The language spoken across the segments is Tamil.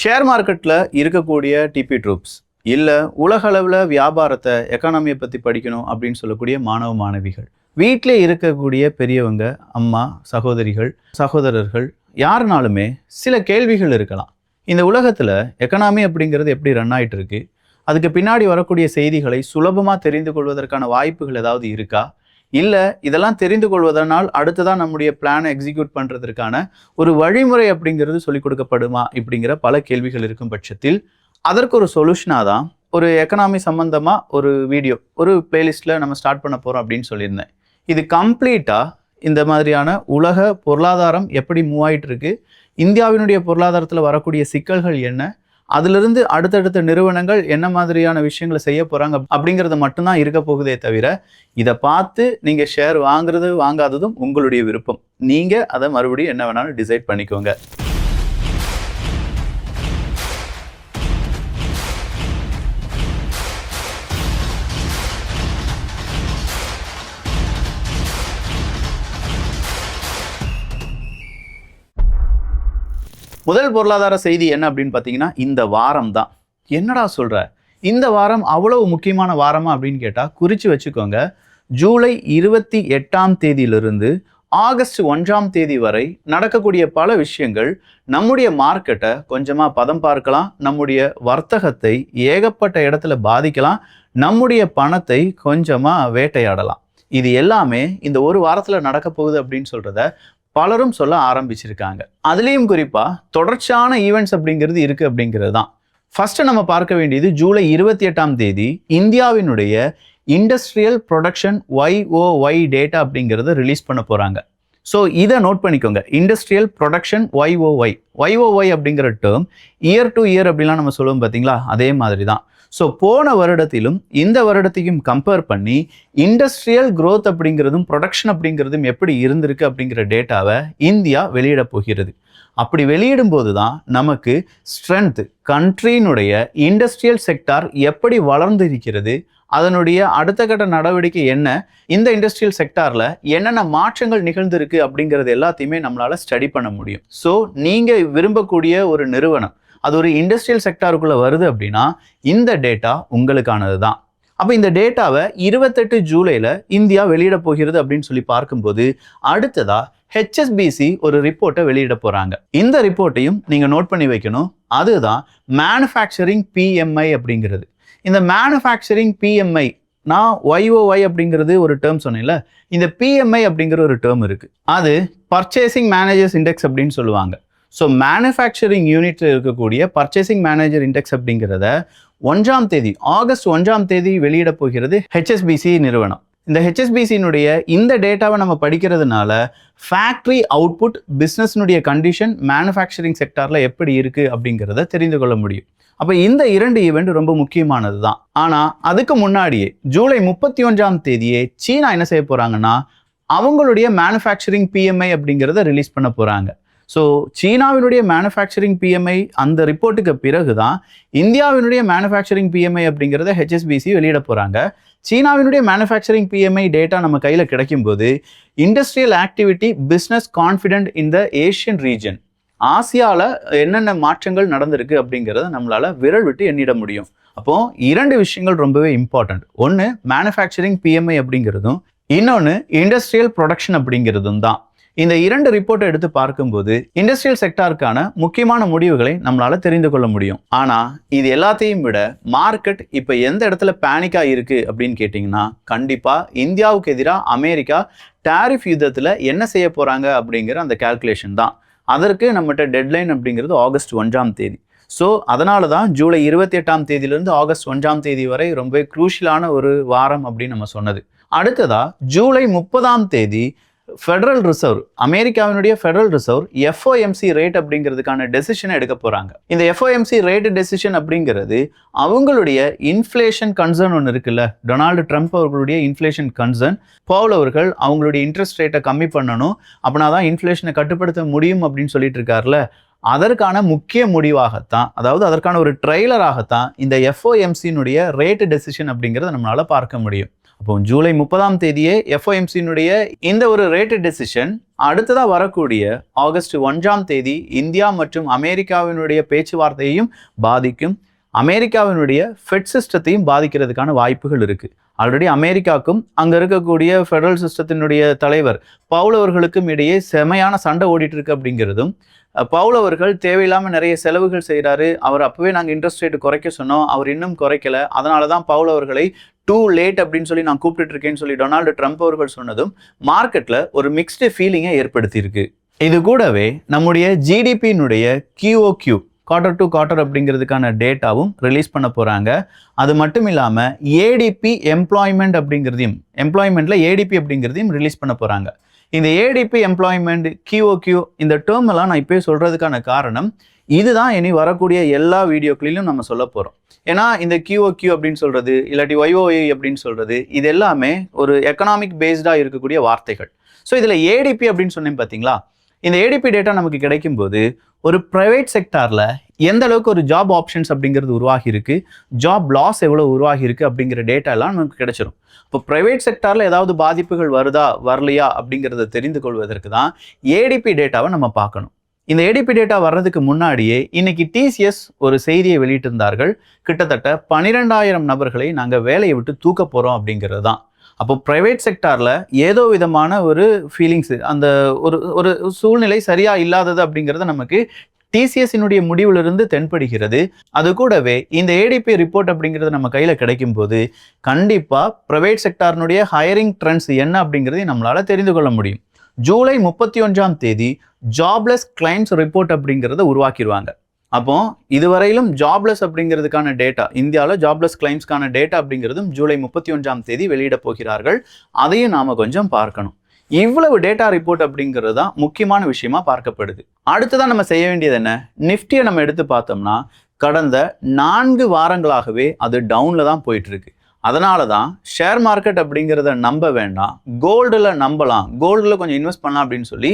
ஷேர் மார்க்கெட்டில் இருக்கக்கூடிய டிபி ட்ரூப்ஸ் இல்லை உலக அளவில் வியாபாரத்தை எக்கானமியை பற்றி படிக்கணும் அப்படின்னு சொல்லக்கூடிய மாணவ மாணவிகள், வீட்டிலே இருக்கக்கூடிய பெரியவங்க, அம்மா, சகோதரிகள், சகோதரர்கள், யாருனாலுமே சில கேள்விகள் இருக்கலாம். இந்த உலகத்தில் எக்கனாமி அப்படிங்கிறது எப்படி ரன் ஆகிட்டு இருக்கு, அதுக்கு பின்னாடி வரக்கூடிய செய்திகளை சுலபமாக தெரிந்து கொள்வதற்கான வாய்ப்புகள் ஏதாவது இருக்கா, இல்லை இதெல்லாம் தெரிந்து கொள்வதனால் அடுத்ததான் நம்முடைய பிளானை எக்ஸிக்யூட் பண்ணுறதுக்கான ஒரு வழிமுறை அப்படிங்கிறது சொல்லிக் கொடுக்கப்படுமா இப்படிங்கிற பல கேள்விகள் இருக்கும் பட்சத்தில் அதற்கு ஒரு சொல்யூஷனாக தான் ஒரு எக்கனாமி சம்மந்தமாக ஒரு வீடியோ, ஒரு பிளேலிஸ்ட்டில் நம்ம ஸ்டார்ட் பண்ண போகிறோம் அப்படின்னு சொல்லியிருந்தேன். இது கம்ப்ளீட்டாக இந்த மாதிரியான உலக பொருளாதாரம் எப்படி மூவ் ஆகிட்டு இருக்கு, இந்தியாவினுடைய பொருளாதாரத்தில் வரக்கூடிய சிக்கல்கள் என்ன, அதிலிருந்து அடுத்தடுத்த நிறுவனங்கள் என்ன மாதிரியான விஷயங்களை செய்ய போகிறாங்க அப்படிங்கிறது மட்டும்தான் இருக்க போகுதே தவிர, இதை பார்த்து நீங்கள் ஷேர் வாங்குறது வாங்காததும் உங்களுடைய விருப்பம். நீங்கள் அதை மறுபடியும் என்ன வேணாலும் டிசைட் பண்ணிக்கோங்க. முதல் பொருளாதார செய்தி என்ன அப்படின்னு பார்த்தீங்கன்னா, இந்த வாரம் தான். என்னடா சொல்கிற, இந்த வாரம் அவ்வளவு முக்கியமான வாரமா அப்படின்னு கேட்டால் குறித்து வச்சுக்கோங்க. ஜூலை 28ஆம் தேதியிலிருந்து ஆகஸ்ட் 1ஆம் தேதி வரை நடக்கக்கூடிய பல விஷயங்கள் நம்முடைய மார்க்கெட்டை கொஞ்சமாக பதம் பார்க்கலாம், நம்முடைய வர்த்தகத்தை ஏகப்பட்ட இடத்துல பாதிக்கலாம், நம்முடைய பணத்தை கொஞ்சமாக வேட்டையாடலாம். இது எல்லாமே இந்த ஒரு வாரத்தில் நடக்க போகுது அப்படின்னு சொல்கிறத பலரும் சொல்ல ஆரம்பிச்சிருக்காங்க. அதுலேயும் குறிப்பாக தொடர்ச்சியான ஈவெண்ட்ஸ் அப்படிங்கிறது இருக்குது அப்படிங்கிறது தான். ஃபஸ்ட்டு நம்ம பார்க்க வேண்டியது ஜூலை 28ஆம் தேதி இந்தியாவினுடைய இண்டஸ்ட்ரியல் ப்ரொடக்ஷன் YOY டேட்டா அப்படிங்கிறத ரிலீஸ் பண்ண போகிறாங்க. ஸோ இதை நோட் பண்ணிக்கோங்க. இண்டஸ்ட்ரியல் ப்ரொடக்ஷன் YOY அப்படிங்கிற டேர்ம் இயர் டு இயர் அப்படிலாம் நம்ம சொல்லுவோம் பார்த்தீங்களா, அதே மாதிரி தான். ஸோ போன வருடத்திலும் இந்த வருடத்தையும் கம்பேர் பண்ணி இண்டஸ்ட்ரியல் க்ரோத் அப்படிங்கிறதும் ப்ரொடக்ஷன் அப்படிங்கிறதும் எப்படி இருந்திருக்கு அப்படிங்கிற டேட்டாவை இந்தியா வெளியிட போகிறது. அப்படி வெளியிடும் போது தான் நமக்கு ஸ்ட்ரென்த், கண்ட்ரியினுடைய இண்டஸ்ட்ரியல் செக்டார் எப்படி வளர்ந்து இருக்கிறது, அதனுடைய அடுத்த கட்ட நடவடிக்கை என்ன, இந்த இண்டஸ்ட்ரியல் செக்டாரில் என்னென்ன மாற்றங்கள் நிகழ்ந்திருக்கு அப்படிங்கிறது எல்லாத்தையுமே நம்மளால் ஸ்டடி பண்ண முடியும். ஸோ நீங்கள் விரும்பக்கூடிய ஒரு நிறுவனம் அது ஒரு இண்டஸ்ட்ரியல் செக்டாருக்குள்ளே வருது அப்படின்னா இந்த டேட்டா உங்களுக்கானது தான். அப்போ இந்த டேட்டாவை 28 ஜூலையில் இந்தியா வெளியிட போகிறது அப்படின்னு சொல்லி பார்க்கும்போது அடுத்ததாக HSBC ஒரு ரிப்போர்ட்டை வெளியிட போகிறாங்க. இந்த ரிப்போர்ட்டையும் நீங்கள் நோட் பண்ணி வைக்கணும். அதுதான் மேனுஃபேக்சரிங் PMI அப்படிங்கிறது. இந்த மேனுஃபேக்சரிங் PMI, நான் YOY அப்படிங்கிறது ஒரு டேர்ம் சொன்னேன்ல, இந்த PMI அப்படிங்கிற ஒரு டேர்ம் இருக்குது. அது பர்ச்சேசிங் மேனேஜர்ஸ் இண்டெக்ஸ் அப்படின்னு சொல்லுவாங்க. ஸோ மேனுஃபேக்சரிங் யூனிட்டில் இருக்கக்கூடிய பர்ச்சேசிங் மேனேஜர் இண்டெக்ஸ் அப்படிங்கிறத ஆகஸ்ட் 1ஆம் தேதி வெளியிட போகிறது HSBC நிறுவனம். இந்த HSBCனுடைய இந்த டேட்டாவை நம்ம படிக்கிறதுனால ஃபேக்ட்ரி அவுட்புட், பிஸ்னஸ்னுடைய கண்டிஷன் மேனுஃபேக்சரிங் செக்டாரில் எப்படி இருக்குது அப்படிங்கிறத தெரிந்து கொள்ள முடியும். அப்போ இந்த 2 ஈவெண்ட் ரொம்ப முக்கியமானது தான். ஆனால் அதுக்கு முன்னாடியே ஜூலை 31ஆம் தேதியே சீனா என்ன செய்ய போகிறாங்கன்னா அவங்களுடைய மேனுஃபேக்சரிங் PMI அப்படிங்கிறத ரிலீஸ் பண்ண போகிறாங்க. ஸோ சீனாவினுடைய மேனுஃபேக்சரிங் PMI அந்த ரிப்போர்ட்டுக்கு பிறகு தான் இந்தியாவினுடைய மேனுஃபேக்சரிங் PMI அப்படிங்கிறத HSBC வெளியிட போகிறாங்க. சீனாவினுடைய மேனுஃபேக்சரிங் PMI டேட்டா நம்ம கையில் கிடைக்கும்போது இண்டஸ்ட்ரியல் ஆக்டிவிட்டி, பிஸ்னஸ் கான்ஃபிடென்ட் இந்த ஏஷியன் ரீஜன், ஆசியாவில் என்னென்ன மாற்றங்கள் நடந்திருக்கு அப்படிங்கிறத நம்மளால் விரல் விட்டு எண்ணிட முடியும். அப்போது 2 விஷயங்கள் ரொம்பவே இம்பார்ட்டண்ட். ஒன்று மேனுஃபேக்சரிங் PMI அப்படிங்கிறதும், இன்னொன்று இண்டஸ்ட்ரியல் ப்ரொடக்ஷன் அப்படிங்கிறதும் தான். இந்த 2 ரிப்போர்ட்டை எடுத்து பார்க்கும்போது இண்டஸ்ட்ரியல் செக்டாருக்கான முக்கியமான முடிவுகளை நம்மளால தெரிந்து கொள்ள முடியும். ஆனால் இது எல்லாத்தையும் விட மார்க்கெட் இப்போ எந்த இடத்துல பேனிக்காக இருக்குது அப்படின்னு கேட்டிங்கன்னா, கண்டிப்பாக இந்தியாவுக்கு எதிராக அமெரிக்கா டாரிஃப் யுத்தத்தில் என்ன செய்ய போகிறாங்க அப்படிங்கிற அந்த கால்குலேஷன் தான். அதற்கு நம்மகிட்ட டெட்லைன் அப்படிங்கிறது ஆகஸ்ட் 1ஆம் தேதி. ஸோ அதனால தான் ஜூலை 28ஆம் தேதியிலிருந்து ஆகஸ்ட் 1ஆம் தேதி வரை ரொம்ப குரூஷியலான ஒரு வாரம் அப்படின்னு நம்ம சொன்னது. அடுத்ததாக ஜூலை 30ஆம் தேதி ஃபெடரல் ரிசர்வ், அமெரிக்காவினுடைய ஃபெடரல் ரிசர்வ் FOMC ரேட் அப்படிங்கிறதுக்கான டெசிஷனை எடுக்க போகிறாங்க. இந்த FOMC ரேட் டெசிஷன் அப்படிங்கிறது அவங்களுடைய இன்ஃப்ளேஷன் கன்சர்ன் ஒன்று இருக்குல்ல, டொனால்டு ட்ரம்ப் அவர்களுடைய இன்ஃப்ளேஷன் கன்சர்ன், பவுல் அவர்கள் அவங்களுடைய இன்ட்ரெஸ்ட் ரேட்டை கம்மி பண்ணணும், அப்படின்னா தான் இன்ஃப்ளேஷனை கட்டுப்படுத்த முடியும் அப்படின்னு சொல்லிட்டு இருக்காருல, அதற்கான முக்கிய முடிவாகத்தான், அதாவது அதற்கான ஒரு ட்ரெய்லராகத்தான் இந்த FOMCனுடைய ரேட் டெசிஷன் அப்படிங்கிறத நம்மளால பார்க்க முடியும். அப்போ ஜூலை 30ஆம் தேதியே FOMCனுடைய இந்த ஒரு ரேட் டெசிஷன் அடுத்ததாக வரக்கூடிய ஆகஸ்ட் 1ஆம் தேதி இந்தியா மற்றும் அமெரிக்காவினுடைய பேச்சுவார்த்தையையும் பாதிக்கும். அமெரிக்காவினுடைய ஃபெட் சிஸ்டத்தையும் பாதிக்கிறதுக்கான வாய்ப்புகள் இருக்கு. ஆல்ரெடி அமெரிக்காவுக்கும் அங்கே இருக்கக்கூடிய ஃபெடரல் சிஸ்டத்தினுடைய தலைவர் பவுல் அவர்களுக்கும் இடையே செமையான சண்டை ஓடிட்டு இருக்கு அப்படிங்கிறதும், பவுல் அவர்கள் தேவையில்லாமல் நிறைய செலவுகள் செய்கிறாரு. அவர் அப்போவே நாங்கள் இன்ட்ரெஸ்ட் ரேட் குறைக்க சொன்னோம், அவர் இன்னும் குறைக்கல. அதனால தான் பவுல் அவர்களை டூ லேட் அப்படின்னு சொல்லி நான் கூப்பிட்டு இருக்கேன்னு சொல்லி டொனால்டு ட்ரம்ப் அவர்கள் சொன்னதும் மார்க்கெட்டில் ஒரு மிக்ஸ்டு ஃபீலிங்கை ஏற்படுத்தியிருக்கு. இது கூடவே நம்முடைய ஜிடிபியினுடைய QOQ குவார்டர் டு குவார்டர் அப்படிங்கிறதுக்கான டேட்டாவும் ரிலீஸ் பண்ண போகிறாங்க. அது மட்டும் இல்லாமல் ADP எம்ப்ளாய்மெண்ட் அப்படிங்கிறதையும், எம்ப்ளாய்மெண்ட்டில் ADP அப்படிங்கிறதையும் ரிலீஸ் பண்ண போகிறாங்க. இந்த ADP எம்ப்ளாய்மெண்ட் QOQ இந்த டேர்ம் எல்லாம் நான் இப்போயே சொல்கிறதுக்கான காரணம் இதுதான். இனி வரக்கூடிய எல்லா வீடியோக்களிலும் நம்ம சொல்ல போகிறோம். ஏன்னா இந்த QOQ அப்படின்னு சொல்கிறது இல்லாட்டி YOE அப்படின்னு சொல்கிறது இது எல்லாமே ஒரு எக்கனாமிக் பேஸ்டாக இருக்கக்கூடிய வார்த்தைகள். ஸோ இதில் ADP அப்படின்னு சொன்னேன் பார்த்தீங்களா, இந்த ADP டேட்டா நமக்கு கிடைக்கும் போது ஒரு ப்ரைவேட் செக்டாரில் எந்த அளவுக்கு ஒரு ஜாப் ஆப்ஷன்ஸ் அப்படிங்கிறது உருவாகி இருக்கு, ஜாப் லாஸ் எவ்வளோ உருவாகி இருக்கு அப்படிங்கிற டேட்டா எல்லாம் நமக்கு கிடைச்சிடும். இப்போ ப்ரைவேட் செக்டாரில் ஏதாவது பாதிப்புகள் வருதா வரலையா அப்படிங்கிறத தெரிந்து கொள்வதற்கு தான் ADP டேட்டாவை நம்ம பார்க்கணும். இந்த ADP டேட்டா வர்றதுக்கு முன்னாடியே இன்னைக்கு TCS ஒரு செய்தியை வெளியிட்டிருந்தார்கள். கிட்டத்தட்ட 12,000 நபர்களை நாங்கள் வேலையை விட்டு தூக்க போகிறோம் அப்படிங்கிறது தான். அப்போ ப்ரைவேட் செக்டாரில் ஏதோ விதமான ஒரு ஃபீலிங்ஸு, அந்த ஒரு சூழ்நிலை சரியாக இல்லாதது அப்படிங்கிறது நமக்கு TCSனுடைய முடிவிலிருந்து தென்படுகிறது. அது கூடவே இந்த ADP ரிப்போர்ட் அப்படிங்கிறது நம்ம கையில் கிடைக்கும் போது கண்டிப்பாக ப்ரைவேட் செக்டாரினுடைய ஹையரிங் ட்ரெண்ட்ஸ் என்ன அப்படிங்கிறதை நம்மளால் தெரிந்து கொள்ள முடியும். ஜூலை 31ஆம் தேதி ஜாப்லெஸ் கிளைம்ஸ் ரிப்போர்ட் அப்படிங்கிறத உருவாக்கிடுவாங்க. அப்போ இதுவரையிலும் ஜாப்லெஸ் அப்படிங்கிறதுக்கான டேட்டா, இந்தியாவில் ஜாப்லெஸ் கிளைம்ஸ்க்கான டேட்டா அப்படிங்கிறதும் ஜூலை 31ஆம் தேதி வெளியிட போகிறார்கள். அதையும் நாம் கொஞ்சம் பார்க்கணும். இவ்வளவு டேட்டா ரிப்போர்ட் அப்படிங்கிறது தான் முக்கியமான விஷயமா பார்க்கப்படுது. அடுத்ததான் நம்ம செய்ய வேண்டியது என்ன, நிஃப்டியை நம்ம எடுத்து பார்த்தோம்னா கடந்த 4 வாரங்களாகவே அது டவுனில் தான் போயிட்டு இருக்கு. அதனால தான் ஷேர் மார்க்கெட் அப்படிங்கிறத நம்ப வேண்டாம், கோல்டில் நம்பலாம், கோல்டில் கொஞ்சம் இன்வெஸ்ட் பண்ணலாம் அப்படின்னு சொல்லி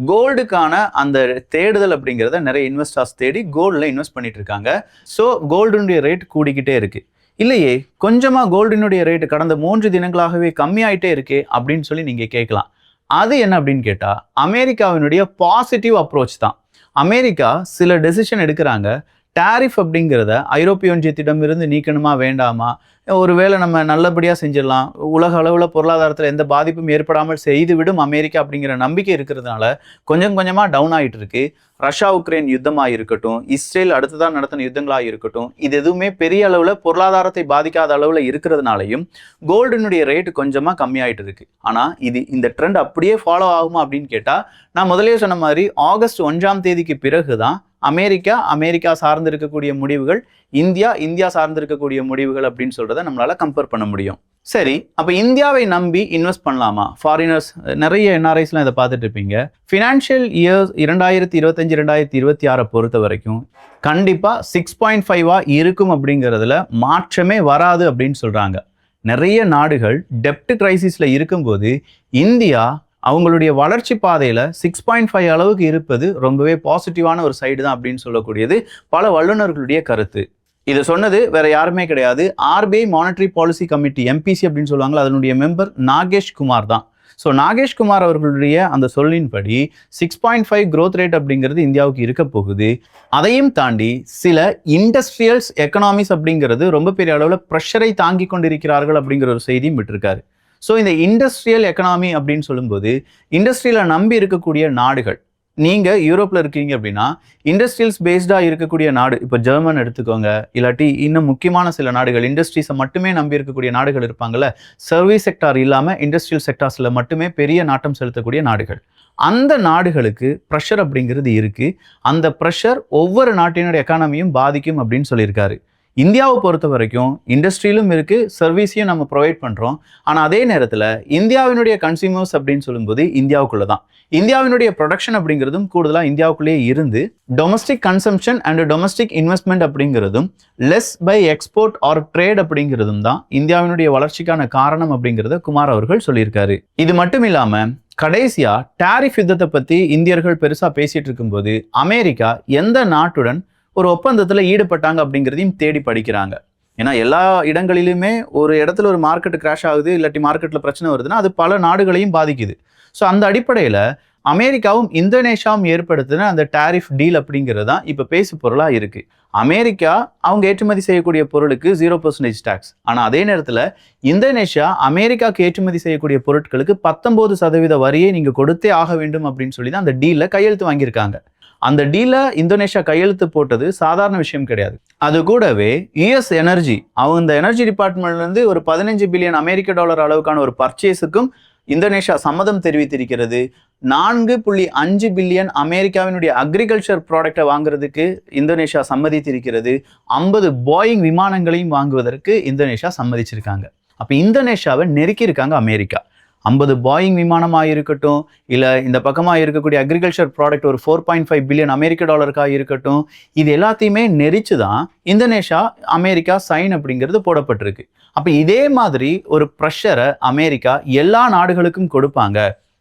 கோல்டுக்கான அந்த தேடுதல் அப்படிங்கிறத நிறைய இன்வெஸ்டர்ஸ் தேடி கோல்டில் இன்வெஸ்ட் பண்ணிட்டு இருக்காங்க. ஸோ கோல்டுனுடைய ரேட் கூடிக்கிட்டே இருக்கு. இல்லையே கொஞ்சமாக கோல்டினுடைய ரேட்டு கடந்த 3 தினங்களாகவே கம்மியாயிட்டே இருக்கே அப்படின்னு சொல்லி நீங்கள் கேட்கலாம். அது என்ன அப்படின்னு கேட்டால் அமெரிக்காவினுடைய பாசிட்டிவ் அப்ரோச் தான். அமெரிக்கா சில டெசிஷன் எடுக்கிறாங்க. டாரிஃப் அப்படிங்கிறத ஐரோப்பிய ஒன்றியத்திடம் இருந்து நீக்கணுமா வேண்டாமா, ஒருவேளை நம்ம நல்லபடியாக செஞ்சிடலாம், உலக அளவில் பொருளாதாரத்தில் எந்த பாதிப்பும் ஏற்படாமல் செய்துவிடும் அமெரிக்கா அப்படிங்கிற நம்பிக்கை இருக்கிறதுனால கொஞ்சம் கொஞ்சமாக டவுன் ஆகிட்டு இருக்கு. ரஷ்யா உக்ரைன் யுத்தமாக இருக்கட்டும், இஸ்ரேல் அடுத்ததான் நடத்தின யுத்தங்களாக இருக்கட்டும், இது எதுவுமே பெரிய அளவில் பொருளாதாரத்தை பாதிக்காத அளவில் இருக்கிறதுனாலையும் கோல்டினுடைய ரேட்டு கொஞ்சமாக கம்மியாயிட்டு இருக்கு. ஆனால் இந்த ட்ரெண்ட் அப்படியே ஃபாலோ ஆகுமா அப்படின்னு கேட்டால் நான் முதலே சொன்ன மாதிரி ஆகஸ்ட் 1ஆம் தேதிக்கு பிறகு தான் அமெரிக்கா சார்ந்து இருக்கக்கூடிய முடிவுகள், இந்தியா சார்ந்து இருக்கக்கூடிய முடிவுகள் அப்படின்னு சொல்றதை நம்மளால கம்பேர் பண்ண முடியும். சரி, அப்போ இந்தியாவை நம்பி இன்வெஸ்ட் பண்ணலாமா? ஃபாரினர்ஸ் நிறைய NRIஸ்லாம் இதை பார்த்துட்டு இருப்பீங்க. ஃபினான்ஷியல் இயர்ஸ் 2025-2026 பொறுத்த வரைக்கும் கண்டிப்பாக 6.5 இருக்கும் அப்படிங்கிறதுல மாற்றமே வராது அப்படின்னு சொல்றாங்க. நிறைய நாடுகள் டெப்ட் கிரைசிஸில் இருக்கும்போது இந்தியா அவங்களுடைய வளர்ச்சி பாதையில் 6.5 அளவுக்கு இருப்பது ரொம்பவே பாசிட்டிவான ஒரு சைடு தான் அப்படின்னு சொல்லக்கூடியது பல வல்லுநர்களுடைய கருத்து. இதை சொன்னது வேற யாருமே கிடையாது, RBI monetary policy committee MPC அப்படின்னு சொல்லுவாங்க, அதனுடைய மெம்பர் நாகேஷ் குமார் தான். ஸோ நாகேஷ் குமார் அவர்களுடைய அந்த சொல்லின்படி 6.5 growth ரேட் அப்படிங்கிறது இந்தியாவுக்கு இருக்க போகுது. அதையும் தாண்டி சில இண்டஸ்ட்ரியல்ஸ் எக்கனாமிஸ் அப்படிங்கிறது ரொம்ப பெரிய அளவில் ப்ரெஷரை தாங்கி கொண்டிருக்கிறார்கள் அப்படிங்கிற ஒரு செய்தியும் விட்டுருக்காரு. ஸோ இந்த இண்டஸ்ட்ரியல் எக்கனாமி அப்படின்னு சொல்லும்போது இண்டஸ்ட்ரியில் நம்பி இருக்கக்கூடிய நாடுகள், நீங்கள் யூரோப்பில் இருக்கீங்க அப்படின்னா இண்டஸ்ட்ரியல்ஸ் பேஸ்டாக இருக்கக்கூடிய நாடு, இப்போ ஜெர்மன் எடுத்துக்கோங்க, இல்லாட்டி இன்னும் முக்கியமான சில நாடுகள் இண்டஸ்ட்ரீஸை மட்டுமே நம்பி இருக்கக்கூடிய நாடுகள் இருப்பாங்கள்ல, சர்வீஸ் செக்டார் இல்லாமல் இண்டஸ்ட்ரியல் செக்டார்ஸில் மட்டுமே பெரிய நாட்டம் செலுத்தக்கூடிய நாடுகள், அந்த நாடுகளுக்கு ப்ரெஷர் அப்படிங்கிறது இருக்குது. அந்த ப்ரெஷர் ஒவ்வொரு நாட்டினுடைய எக்கானமியும் பாதிக்கும் அப்படின்னு சொல்லியிருக்காரு. இந்தியாவை பொறுத்த வரைக்கும் இண்டஸ்ட்ரியிலும் இருக்குது, சர்வீஸையும் நம்ம ப்ரொவைட் பண்ணுறோம். ஆனால் அதே நேரத்தில் இந்தியாவினுடைய கன்சியூமர்ஸ் அப்படின்னு சொல்லும்போது இந்தியாவுக்குள்ளே தான், இந்தியாவினுடைய ப்ரொடக்ஷன் அப்படிங்கிறதும் கூடுதலாக இந்தியாவுக்குள்ளேயே இருந்து domestic consumption and domestic investment அப்படிங்கிறதும் less by export or trade அப்படிங்கிறதும் தான் இந்தியாவினுடைய வளர்ச்சிக்கான காரணம் அப்படிங்கிறத குமார் அவர்கள் சொல்லியிருக்காரு. இது மட்டும் இல்லாமல் கடைசியா டாரிஃப் யுத்தத்தை பத்தி இந்தியர்கள் பெருசா பேசிட்டு இருக்கும்போது அமெரிக்கா எந்த நாட்டுடன் ஒரு ஒப்பந்தத்துல ஈடுபட்டாங்க அப்படிங்கிறதையும் தேடி படிக்கிறாங்க. ஏன்னா எல்லா இடங்களிலுமே ஒரு இடத்துல ஒரு மார்க்கெட் கிராஷ் ஆகுது, இல்லாட்டி மார்க்கெட்ல பிரச்சனை வருதுன்னா அது பல நாடுகளையும் பாதிக்குது. ஸோ அந்த அடிப்படையில அமெரிக்காவும் இந்தோனேஷியாவும் ஏற்படுத்தின அந்த டாரிஃப் டீல் அப்படிங்கிறது தான் இப்போ பேசு பொருளா இருக்கு. அமெரிக்கா அவங்க ஏற்றுமதி செய்யக்கூடிய பொருளுக்கு 0% டாக்ஸ். ஆனால் அதே நேரத்தில் இந்தோனேஷியா அமெரிக்காவுக்கு ஏற்றுமதி செய்யக்கூடிய பொருட்களுக்கு 19% வரியை நீங்கள் கொடுத்தே ஆக வேண்டும் அப்படின்னு சொல்லி தான் அந்த டீல்ல கையெழுத்து வாங்கியிருக்காங்க. அந்த டீல இந்தோனேஷியா கையெழுத்து போட்டது சாதாரண விஷயம் கிடையாது. அது கூடவே யுஎஸ் எனர்ஜி, அவங்க இந்த எனர்ஜி டிபார்ட்மெண்ட்ல இருந்து ஒரு 15 பில்லியன் அமெரிக்க டாலர் அளவுக்கான ஒரு பர்ச்சேஸுக்கும் இந்தோனேஷியா சம்மதம் தெரிவித்திருக்கிறது. 4.5 பில்லியன் அமெரிக்காவினுடைய அக்ரிகல்ச்சர் ப்ராடக்டை வாங்குறதுக்கு இந்தோனேஷியா சம்மதித்திருக்கிறது. 50 போயிங் விமானங்களையும் வாங்குவதற்கு இந்தோனேஷியா சம்மதிச்சிருக்காங்க. அப்போ இந்தோனேஷியாவை நெருக்கி இருக்காங்க அமெரிக்கா. 50 போயிங் விமானமாக இருக்கட்டும், இல்லை இந்த பக்கமாக இருக்கக்கூடிய அக்ரிகல்ச்சர் ப்ராடக்ட் ஒரு 4.5 பில்லியன் அமெரிக்க டாலருக்காக இருக்கட்டும், இது எல்லாத்தையுமே நெரிச்சு தான் இந்தோனேஷியா அமெரிக்கா சைன் அப்படிங்கிறது போடப்பட்டிருக்கு. அப்போ இதே மாதிரி ஒரு ப்ரெஷரை அமெரிக்கா எல்லா நாடுகளுக்கும் கொடுப்பாங்க,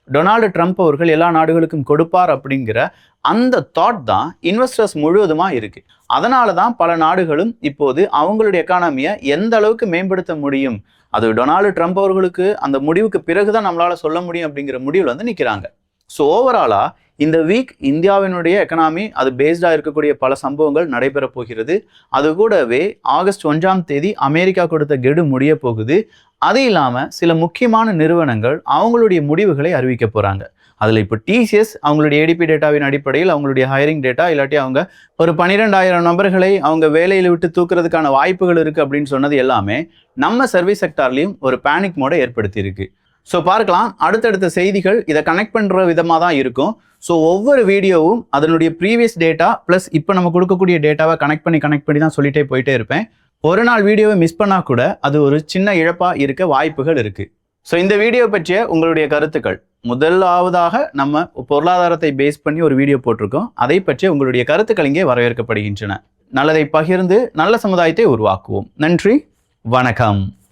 டொனால்டு ட்ரம்ப் அவர்கள் எல்லா நாடுகளுக்கும் கொடுப்பார் அப்படிங்கிற அந்த தாட் தான் இன்வெஸ்டர்ஸ் முழுவதுமாக இருக்கு. அதனால தான் பல நாடுகளும் இப்போது அவங்களுடைய எக்கானமியை எந்த அளவுக்கு மேம்படுத்த முடியும், அது டொனால்டு ட்ரம்ப் அவர்களுக்கு அந்த முடிவுக்கு பிறகுதான் நம்மளால சொல்ல முடியும் அப்படிங்கிற முடிவில் வந்து நிற்கிறாங்க. ஸோ ஓவராலா இந்த வீக் இந்தியாவினுடைய எக்கனாமி அது பேஸ்டாக இருக்கக்கூடிய பல சம்பவங்கள் நடைபெற போகிறது. அது கூடவே ஆகஸ்ட் 1ஆம் தேதி அமெரிக்கா கொடுத்த கெடு முடிய போகுது. அது இல்லாமல் சில முக்கியமான நிறுவனங்கள் அவங்களுடைய முடிவுகளை அறிவிக்க போகிறாங்க. அதில் இப்போ டிசிஎஸ் அவங்களுடைய ஏடிபி டேட்டாவின் அடிப்படையில் அவங்களுடைய ஹையரிங் டேட்டா, இல்லாட்டி அவங்க ஒரு 12,000 நபர்களை அவங்க வேலையில் விட்டு தூக்குறதுக்கான வாய்ப்புகள் இருக்குது அப்படின்னு சொன்னது எல்லாமே நம்ம சர்வீஸ் செக்டார்லையும் ஒரு பேனிக் மோடை ஏற்படுத்தியிருக்கு. ஸோ பார்க்கலாம், அடுத்தடுத்த செய்திகள் இதை கனெக்ட் பண்ணுற விதமாக தான் இருக்கும். ஸோ ஒவ்வொரு வீடியோவும் அதனுடைய ப்ரீவியஸ் டேட்டா ப்ளஸ் இப்போ நம்ம கொடுக்கக்கூடிய டேட்டாவை கனெக்ட் பண்ணி தான் சொல்லிட்டே போயிட்டே இருப்பேன். ஒரு நாள் வீடியோவை மிஸ் பண்ணால் கூட அது ஒரு சின்ன இழப்பாக இருக்க வாய்ப்புகள் இருக்குது. ஸோ இந்த வீடியோ பற்றிய உங்களுடைய கருத்துக்கள், முதலாவதாக நம்ம பொருளாதாரத்தை பேஸ் பண்ணி ஒரு வீடியோ போட்டிருக்கோம், அதை பற்றிய உங்களுடைய கருத்துக்கள் இங்கே வரவேற்கப்படுகின்றன. நல்லதை பகிர்ந்து நல்ல சமுதாயத்தை உருவாக்குவோம். நன்றி, வணக்கம்.